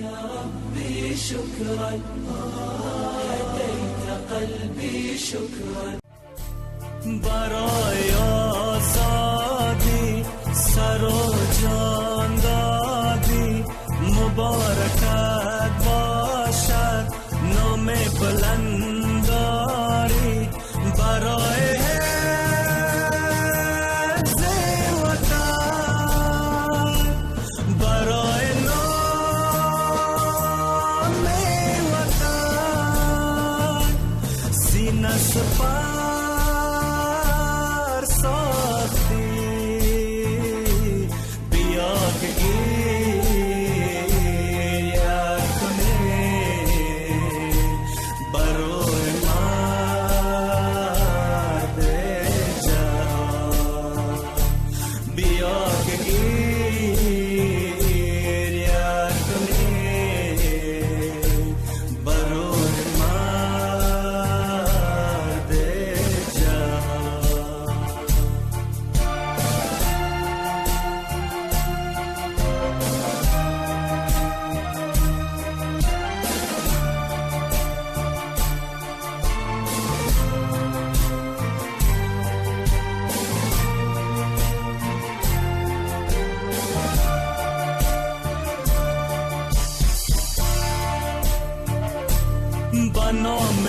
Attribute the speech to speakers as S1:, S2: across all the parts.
S1: يا ربي شكرا هديت قلبي شكرا برای آزادی سر و جان دادی مبارکت باشد نام بلند داری برای حفظ وطن برای نام وطن سینه سپر ساختی بیا که گریه کنی برای مرد جهان بیا که گریه کنی برای مرد جهان با نام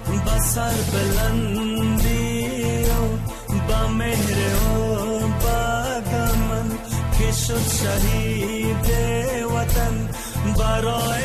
S1: او با سر بلندی او با مهر او با دامن که شد شهید وطن برای